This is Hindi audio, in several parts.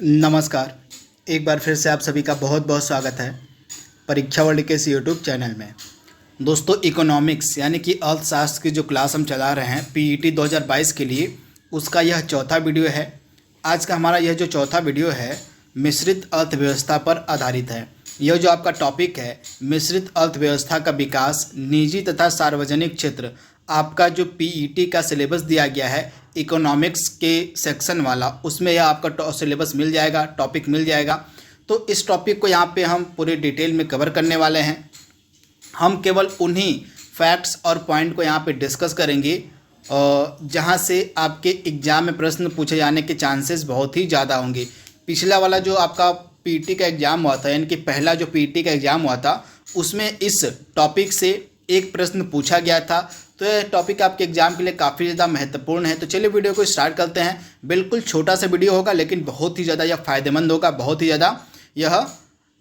नमस्कार। एक बार फिर से आप सभी का बहुत बहुत स्वागत है परीक्षा वर्ल्ड के इस यूट्यूब चैनल में। दोस्तों, इकोनॉमिक्स यानी कि अर्थशास्त्र की जो क्लास हम चला रहे हैं पीईटी 2022 के लिए, उसका यह चौथा वीडियो है। आज का हमारा यह जो चौथा वीडियो है मिश्रित अर्थव्यवस्था पर आधारित है। यह जो आपका टॉपिक है मिश्रित अर्थव्यवस्था का विकास, निजी तथा सार्वजनिक क्षेत्र, आपका जो पीईटी का सिलेबस दिया गया है इकोनॉमिक्स के सेक्शन वाला, उसमें यह आपका सिलेबस मिल जाएगा, टॉपिक मिल जाएगा। तो इस टॉपिक को यहाँ पे हम पूरे डिटेल में कवर करने वाले हैं। हम केवल उन्हीं फैक्ट्स और पॉइंट को यहाँ पे डिस्कस करेंगे जहाँ से आपके एग्ज़ाम में प्रश्न पूछे जाने के चांसेस बहुत ही ज़्यादा होंगे। पिछला वाला जो आपका पीईटी का एग्ज़ाम हुआ था, यानी कि पहला जो पीईटी का एग्ज़ाम हुआ था, उसमें इस टॉपिक से एक प्रश्न पूछा गया था। तो यह टॉपिक आपके एग्जाम के लिए काफ़ी ज़्यादा महत्वपूर्ण है। तो चलिए वीडियो को स्टार्ट करते हैं। बिल्कुल छोटा सा वीडियो होगा लेकिन बहुत ही ज़्यादा यह फ़ायदेमंद होगा, बहुत ही ज़्यादा यह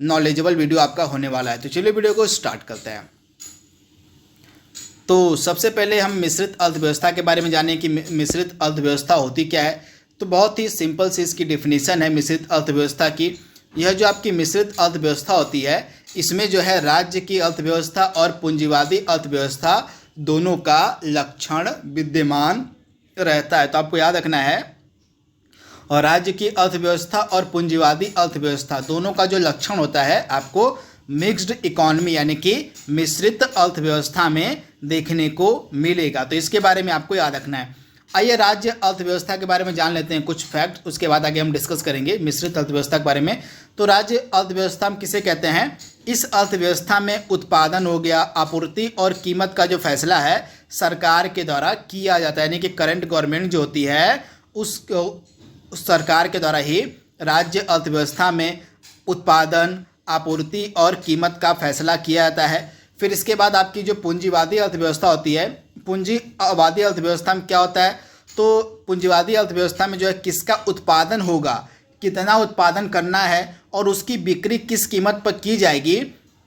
नॉलेजेबल वीडियो आपका होने वाला है। तो चलिए वीडियो को स्टार्ट करते हैं। तो सबसे पहले हम मिश्रित अर्थव्यवस्था के बारे में जानें कि मिश्रित अर्थव्यवस्था होती क्या है। तो बहुत ही सिंपल सी इसकी डिफिनीसन है मिश्रित अर्थव्यवस्था की। यह जो आपकी मिश्रित अर्थव्यवस्था होती है, इसमें जो है राज्य की अर्थव्यवस्था और पूंजीवादी अर्थव्यवस्था दोनों का लक्षण विद्यमान रहता है। तो आपको याद रखना है, और राज्य की अर्थव्यवस्था और पूंजीवादी अर्थव्यवस्था दोनों का जो लक्षण होता है आपको मिक्स्ड इकोनॉमी यानी कि मिश्रित अर्थव्यवस्था में देखने को मिलेगा। तो इसके बारे में आपको याद रखना है। आइए राज्य अर्थव्यवस्था के बारे में जान लेते हैं कुछ फैक्ट, उसके बाद आगे हम डिस्कस करेंगे मिश्रित अर्थव्यवस्था के बारे में। तो राज्य अर्थव्यवस्था हम किसे कहते हैं? इस अर्थव्यवस्था में उत्पादन हो गया, आपूर्ति और कीमत का जो फैसला है सरकार के द्वारा किया जाता है, यानी कि करंट गवर्नमेंट जो होती है उस सरकार के द्वारा ही राज्य अर्थव्यवस्था में उत्पादन, आपूर्ति और कीमत का फैसला किया जाता है। फिर इसके बाद आपकी जो पूंजीवादी अर्थव्यवस्था होती है, पूंजीवादी अर्थव्यवस्था में क्या होता है? तो पूंजीवादी अर्थव्यवस्था में जो है किसका उत्पादन होगा, कितना उत्पादन करना है और उसकी बिक्री किस कीमत पर की जाएगी,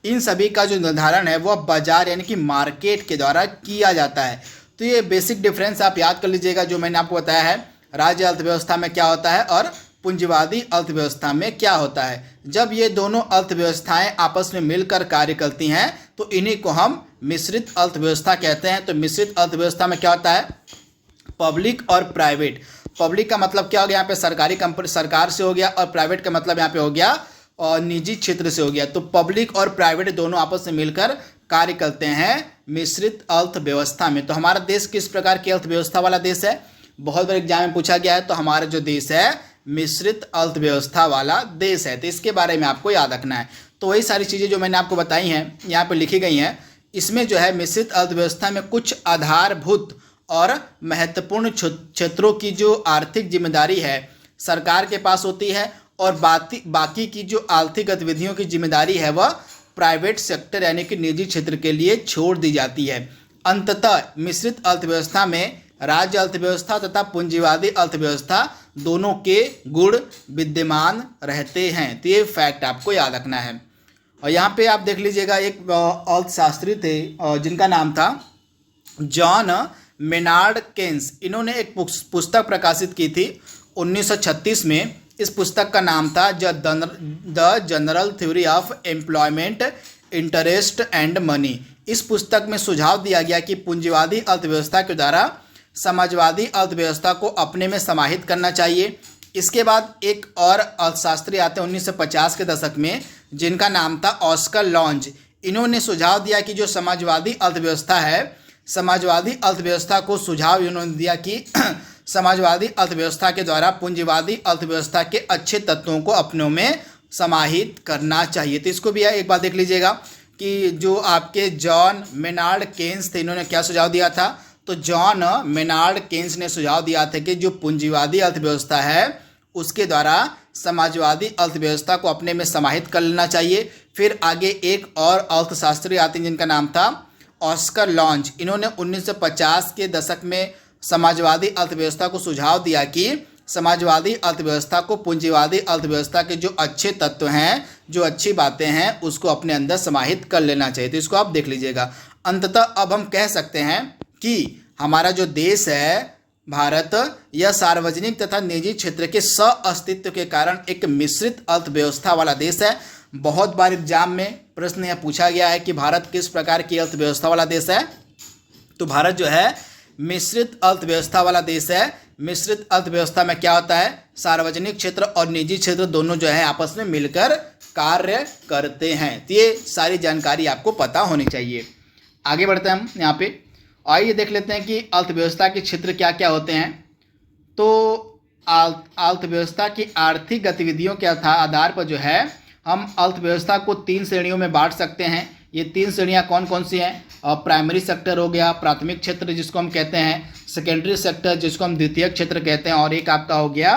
इन सभी का जो निर्धारण है वह बाजार यानी कि मार्केट के द्वारा किया जाता है। तो ये बेसिक डिफरेंस आप याद कर लीजिएगा जो मैंने आपको बताया है, राज्य अर्थव्यवस्था में क्या होता है और पूंजीवादी अर्थव्यवस्था में क्या होता है। जब ये दोनों अर्थव्यवस्थाएं आपस में मिलकर कार्य करती हैं तो इन्हीं को हम मिश्रित अर्थव्यवस्था कहते हैं। तो मिश्रित अर्थव्यवस्था में क्या होता है? पब्लिक और प्राइवेट। पब्लिक का मतलब क्या हो गया यहाँ पे? सरकारी कंपनी, सरकार से हो गया, और प्राइवेट का मतलब यहाँ पे हो गया और निजी क्षेत्र से हो गया। तो पब्लिक और प्राइवेट दोनों आपस में मिलकर कार्य करते हैं मिश्रित अर्थव्यवस्था में। तो हमारा देश किस प्रकार की अर्थव्यवस्था वाला देश है? बहुत बार एग्जाम में पूछा गया है। तो हमारा जो देश है मिश्रित अर्थव्यवस्था वाला देश है। तो इसके बारे में आपको याद रखना है। तो वही सारी चीज़ें जो मैंने आपको बताई हैं यहाँ पे लिखी गई हैं। इसमें जो है मिश्रित अर्थव्यवस्था में कुछ आधारभूत और महत्वपूर्ण क्षेत्रों की जो आर्थिक जिम्मेदारी है सरकार के पास होती है, और बाकी की जो आर्थिक गतिविधियों की जिम्मेदारी है वह प्राइवेट सेक्टर यानी कि निजी क्षेत्र के लिए छोड़ दी जाती है। अंततः मिश्रित अर्थव्यवस्था में राज्य अर्थव्यवस्था तथा पूंजीवादी अर्थव्यवस्था दोनों के गुण विद्यमान रहते हैं। तो ये फैक्ट आपको याद रखना है। और यहाँ पे आप देख लीजिएगा, एक अर्थशास्त्री थे जिनका नाम था जॉन मेनार्ड केन्स। इन्होंने एक पुस्तक प्रकाशित की थी 1936 में। इस पुस्तक का नाम था the general theory of employment, interest and money. इस पुस्तक में सुझाव दिया गया कि पूंजीवादी अर्थव्यवस्था के द्वारा समाजवादी अर्थव्यवस्था को अपने में समाहित करना चाहिए। इसके बाद एक और अर्थशास्त्री आते हैं 1950 के दशक में, जिनका नाम था ऑस्कर लॉन्ज। इन्होंने सुझाव दिया कि जो समाजवादी अर्थव्यवस्था है, समाजवादी अर्थव्यवस्था को सुझाव इन्होंने दिया कि समाजवादी अर्थव्यवस्था के द्वारा पूंजीवादी अर्थव्यवस्था के अच्छे तत्वों को अपनों में समाहित करना चाहिए। तो इसको भी एक बार देख लीजिएगा कि जो आपके जॉन मेनार्ड केन्स थे, इन्होंने क्या सुझाव दिया था? तो जॉन मेनार्ड केन्स ने सुझाव दिया था कि जो पूंजीवादी अर्थव्यवस्था है उसके द्वारा समाजवादी अर्थव्यवस्था को अपने में समाहित कर लेना चाहिए। फिर आगे एक और अर्थशास्त्री आते हैं जिनका नाम था ऑस्कर लॉन्ज। इन्होंने 1950 के दशक में समाजवादी अर्थव्यवस्था को सुझाव दिया कि समाजवादी अर्थव्यवस्था को पूंजीवादी अर्थव्यवस्था के जो अच्छे तत्व हैं, जो अच्छी बातें हैं, उसको अपने अंदर समाहित कर लेना चाहिए। तो इसको आप देख लीजिएगा। अंततः अब हम कह सकते हैं कि हमारा जो देश है भारत यह सार्वजनिक तथा निजी क्षेत्र के सह-अस्तित्व के कारण एक मिश्रित अर्थव्यवस्था वाला देश है। बहुत बार एग्जाम में प्रश्न यह पूछा गया है कि भारत किस प्रकार की अर्थव्यवस्था वाला देश है। तो भारत जो है मिश्रित अर्थव्यवस्था वाला देश है। मिश्रित अर्थव्यवस्था में क्या होता है, सार्वजनिक क्षेत्र और निजी क्षेत्र दोनों जो है आपस में मिलकर कार्य करते हैं। तो ये सारी जानकारी आपको पता होनी चाहिए। आगे बढ़ते हैं हम यहाँ पे, आइए देख लेते हैं कि अर्थव्यवस्था के क्षेत्र क्या क्या होते हैं। तो अर्थव्यवस्था की आर्थिक गतिविधियों के आधार पर जो है हम अर्थव्यवस्था को 3 श्रेणियों में बांट सकते हैं। ये 3 श्रेणियाँ कौन कौन सी हैं? प्राइमरी सेक्टर हो गया, प्राथमिक क्षेत्र जिसको हम कहते हैं, सेकेंडरी सेक्टर जिसको हम द्वितीयक क्षेत्र कहते हैं, और एक आपका हो गया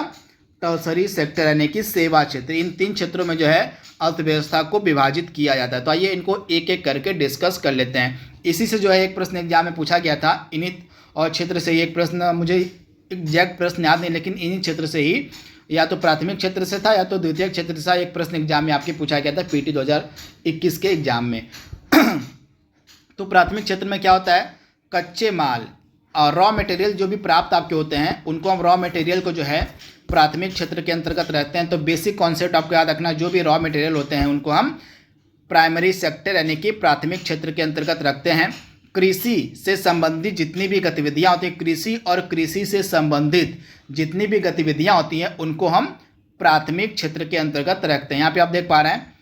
टर्सरी सेक्टर यानी कि सेवा क्षेत्र। इन 3 क्षेत्रों में जो है अर्थव्यवस्था को विभाजित किया जाता है। तो आइए इनको एक एक करके डिस्कस कर लेते हैं। इसी से जो है एक प्रश्न एग्जाम में पूछा गया था, इन्हीं और क्षेत्र से ही एक प्रश्न, मुझे एग्जैक्ट प्रश्न याद नहीं, लेकिन इन्हीं क्षेत्र से ही, या तो प्राथमिक क्षेत्र से था या तो द्वितीय क्षेत्र से एक प्रश्न एग्जाम में आपके पूछा गया था पीटी 2021 के एग्जाम में। तो प्राथमिक क्षेत्र में क्या होता है, कच्चे माल और रॉ मटेरियल जो भी प्राप्त आपके होते हैं उनको हम रॉ मटेरियल को जो है प्राथमिक क्षेत्र के अंतर्गत रहते हैं। तो बेसिक कॉन्सेप्ट आपको याद रखना, जो भी रॉ मटेरियल होते हैं उनको हम प्राइमरी सेक्टर यानी कि प्राथमिक क्षेत्र के अंतर्गत रखते हैं। कृषि से संबंधित जितनी भी गतिविधियां होती हैं, कृषि और कृषि से संबंधित जितनी भी गतिविधियां होती हैं उनको हम प्राथमिक क्षेत्र के अंतर्गत रखते हैं। यहाँ पे आप देख पा रहे हैं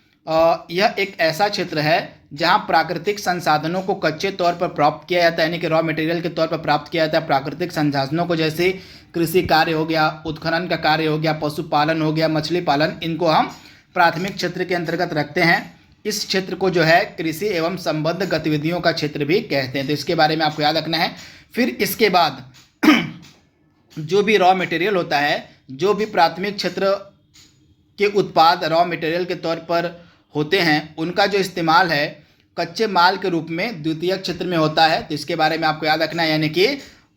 यह एक ऐसा क्षेत्र है जहां प्राकृतिक संसाधनों को कच्चे तौर पर प्राप्त किया जाता है, यानी कि रॉ मटेरियल के तौर पर प्राप्त किया जाता है। प्राकृतिक संसाधनों को जैसे कृषि कार्य हो गया, उत्खनन का कार्य हो गया, पशुपालन हो गया, मछली पालन, इनको हम प्राथमिक क्षेत्र के अंतर्गत रखते हैं। इस क्षेत्र को जो है कृषि एवं संबद्ध गतिविधियों का क्षेत्र भी कहते हैं। तो इसके बारे में आपको याद रखना है। फिर इसके बाद जो भी रॉ मटेरियल होता है, जो भी प्राथमिक क्षेत्र के उत्पाद रॉ मटेरियल के तौर पर होते हैं, उनका जो इस्तेमाल है कच्चे माल के रूप में द्वितीयक क्षेत्र में होता है। तो इसके बारे में आपको याद रखना है, यानी कि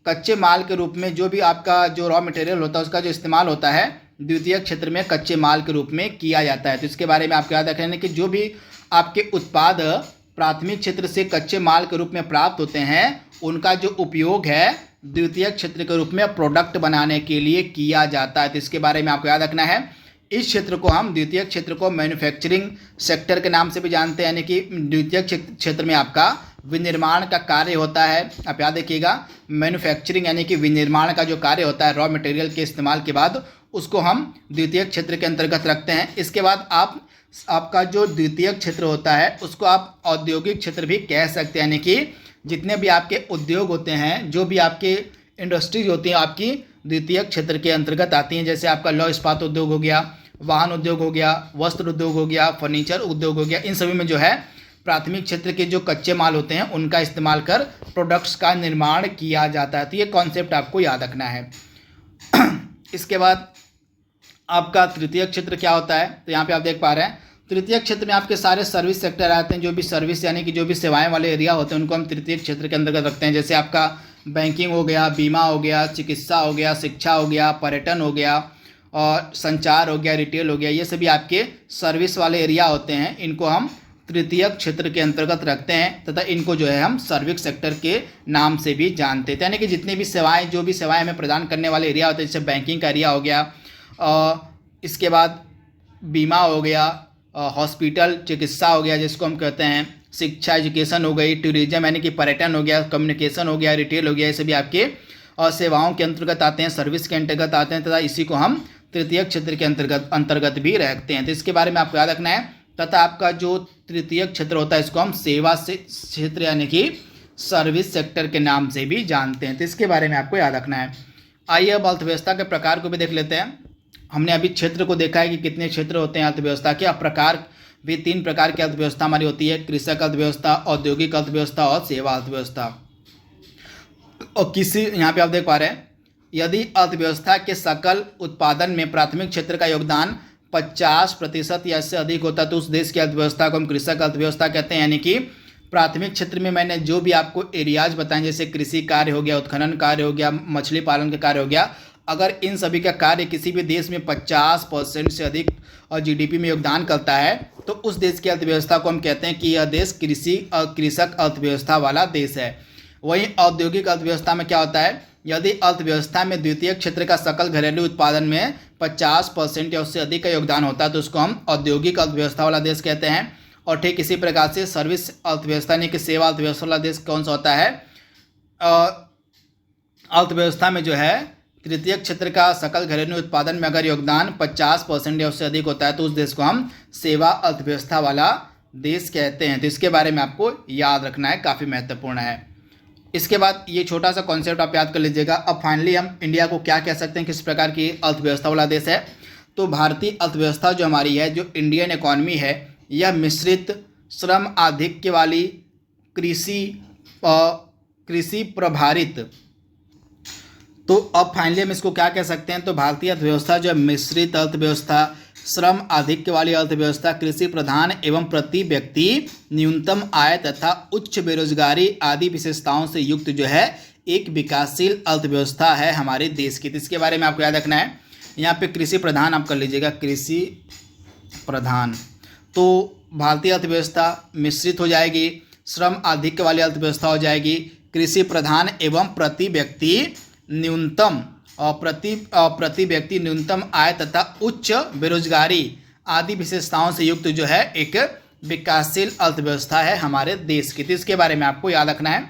कच्चे माल के रूप में जो भी आपका जो रॉ मटेरियल होता है उसका जो इस्तेमाल होता है द्वितीयक क्षेत्र में कच्चे माल के रूप में किया जाता है। तो इसके बारे में आपको याद रखना है कि जो भी आपके उत्पाद प्राथमिक क्षेत्र से कच्चे माल के रूप में प्राप्त होते हैं उनका जो उपयोग है द्वितीयक क्षेत्र के रूप में प्रोडक्ट बनाने के लिए किया जाता है। तो इसके बारे में आपको याद रखना है। इस क्षेत्र को हम द्वितीयक क्षेत्र को मैन्युफैक्चरिंग सेक्टर के नाम से भी जानते हैं, यानी कि द्वितीयक क्षेत्र में आपका विनिर्माण का कार्य होता है। आप याद रखिएगा, मैन्युफैक्चरिंग यानी कि विनिर्माण का जो कार्य होता है रॉ मटेरियल के इस्तेमाल के बाद, उसको हम द्वितीयक क्षेत्र के अंतर्गत रखते हैं। इसके बाद आपका जो द्वितीयक क्षेत्र होता है उसको आप औद्योगिक क्षेत्र भी कह सकते हैं, यानी कि जितने भी आपके उद्योग होते हैं, जो भी आपके इंडस्ट्रीज होती हैं आपकी द्वितीयक क्षेत्र के अंतर्गत आती हैं। जैसे आपका लौह इस्पात उद्योग हो गया, वाहन उद्योग हो गया, वस्त्र उद्योग हो गया, फर्नीचर उद्योग हो गया, इन सभी में जो है प्राथमिक क्षेत्र के जो कच्चे माल होते हैं उनका इस्तेमाल कर प्रोडक्ट्स का निर्माण किया जाता है। तो ये कॉन्सेप्ट आपको याद रखना है। इसके बाद आपका तृतीयक क्षेत्र क्या होता है, तो यहाँ पे आप देख पा रहे हैं तृतीयक क्षेत्र में आपके सारे सर्विस सेक्टर आते हैं। जो भी सर्विस यानी कि जो भी सेवाएं वाले एरिया होते हैं उनको हम तृतीयक क्षेत्र के अंतर्गत रखते हैं। जैसे आपका बैंकिंग हो गया, बीमा हो गया, चिकित्सा हो गया, शिक्षा हो गया, पर्यटन हो गया, और संचार हो गया, रिटेल हो गया, ये सभी आपके सर्विस वाले एरिया होते हैं। इनको हम तृतीयक क्षेत्र के अंतर्गत रखते हैं तथा इनको जो है हम सर्विस सेक्टर के नाम से भी जानते हैं। यानी कि जितनी भी सेवाएं, जो भी सेवाएं हमें प्रदान करने वाले एरिया होते हैं, जैसे बैंकिंग का एरिया हो गया, इसके बाद बीमा हो गया, हॉस्पिटल चिकित्सा हो गया जिसको हम कहते हैं, शिक्षा एजुकेशन हो गई, टूरिज्म यानी कि पर्यटन हो गया, कम्युनिकेशन हो गया, रिटेल हो गया, ये सभी आपके और सेवाओं के अंतर्गत आते हैं, सर्विस के अंतर्गत आते हैं तथा इसी को हम तृतीयक क्षेत्र के अंतर्गत भी रखते हैं। तो इसके बारे में आपको याद रखना है। तथा आपका जो तृतीयक क्षेत्र होता है इसको हम सेवा से क्षेत्र यानी कि सर्विस सेक्टर के नाम से भी जानते हैं। तो इसके बारे में आपको याद रखना है। आइए अब अर्थव्यवस्था के प्रकार को भी देख लेते हैं। हमने अभी क्षेत्र को देखा है कि कितने क्षेत्र होते हैं अर्थव्यवस्था के। अब प्रकार भी 3 प्रकार की अर्थव्यवस्था हमारी होती है, कृषक अर्थव्यवस्था, औद्योगिक अर्थव्यवस्था और सेवा अर्थव्यवस्था। और किसी यहाँ पे आप देख पा रहे हैं, यदि अर्थव्यवस्था के सकल उत्पादन में प्राथमिक क्षेत्र का योगदान 50% या इससे अधिक होता है तो उस देश की अर्थव्यवस्था को हम कृषक अर्थव्यवस्था कहते हैं। यानी कि प्राथमिक क्षेत्र में मैंने जो भी आपको एरियाज बताएं, जैसे कृषि कार्य हो गया, उत्खनन कार्य हो गया, मछली पालन का कार्य हो गया, अगर इन सभी का कार्य किसी भी देश में 50% से अधिक और जीडीपी में योगदान करता है तो उस देश की अर्थव्यवस्था को हम कहते हैं कि यह देश कृषि और कृषक अर्थव्यवस्था वाला देश है। वहीं औद्योगिक अर्थव्यवस्था में क्या होता है, यदि अर्थव्यवस्था में द्वितीय क्षेत्र का सकल घरेलू उत्पादन में 50% या उससे अधिक का योगदान होता है तो उसको हम औद्योगिक अर्थव्यवस्था वाला देश कहते हैं। और ठीक इसी प्रकार से सर्विस अर्थव्यवस्था यानी कि सेवा अर्थव्यवस्था वाला देश कौन सा होता है? अर्थव्यवस्था में जो है तृतीय क्षेत्र का सकल घरेलू उत्पादन में अगर योगदान 50% या उससे अधिक होता है तो उस देश को हम सेवा अर्थव्यवस्था वाला देश कहते हैं। तो इसके बारे में आपको याद रखना है, काफ़ी महत्वपूर्ण है। इसके बाद ये छोटा सा कॉन्सेप्ट आप याद कर लीजिएगा। अब फाइनली हम इंडिया को क्या कह सकते हैं, किस प्रकार की अर्थव्यवस्था वाला देश है? तो भारतीय अर्थव्यवस्था जो हमारी है, जो इंडियन इकॉनमी है, यह मिश्रित श्रम आधिक्य वाली कृषि प्रभारित। तो अब फाइनली हम इसको क्या कह सकते हैं? तो भारतीय अर्थव्यवस्था जो मिश्रित अर्थव्यवस्था, श्रम आधिक्य वाली अर्थव्यवस्था, कृषि प्रधान एवं प्रति व्यक्ति न्यूनतम आय तथा उच्च बेरोजगारी आदि विशेषताओं से युक्त जो है एक विकासशील अर्थव्यवस्था है हमारे देश की। तो इसके बारे में आपको याद रखना है। यहाँ पे कृषि प्रधान आप कर लीजिएगा, कृषि प्रधान। तो भारतीय अर्थव्यवस्था मिश्रित हो जाएगी, श्रम आधिक्य वाली अर्थव्यवस्था हो जाएगी, कृषि प्रधान एवं प्रति व्यक्ति न्यूनतम और प्रति व्यक्ति न्यूनतम आय तथा उच्च बेरोजगारी आदि विशेषताओं से युक्त जो है एक विकासशील अर्थव्यवस्था है हमारे देश की। तो इसके बारे में आपको याद रखना है।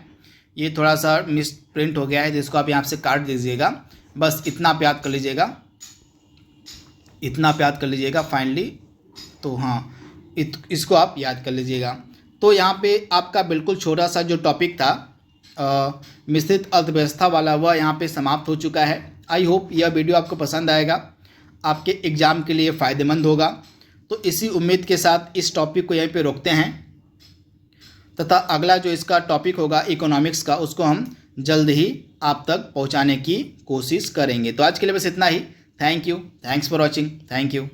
ये थोड़ा सा मिस प्रिंट हो गया है जिसको आप यहाँ से काट दीजिएगा। बस इतना आप याद कर लीजिएगा, इतना आप याद कर लीजिएगा फाइनली। तो हाँ, इसको आप याद कर लीजिएगा। तो यहाँ पे आपका बिल्कुल छोटा सा जो टॉपिक था मिश्रित अर्थव्यवस्था वाला, वह यहाँ पे समाप्त हो चुका है। आई होप यह वीडियो आपको पसंद आएगा, आपके एग्ज़ाम के लिए फ़ायदेमंद होगा। तो इसी उम्मीद के साथ इस टॉपिक को यहीं पे रोकते हैं तथा अगला जो इसका टॉपिक होगा इकोनॉमिक्स का, उसको हम जल्द ही आप तक पहुँचाने की कोशिश करेंगे। तो आज के लिए बस इतना ही। Thank you, thanks for watching, thank you.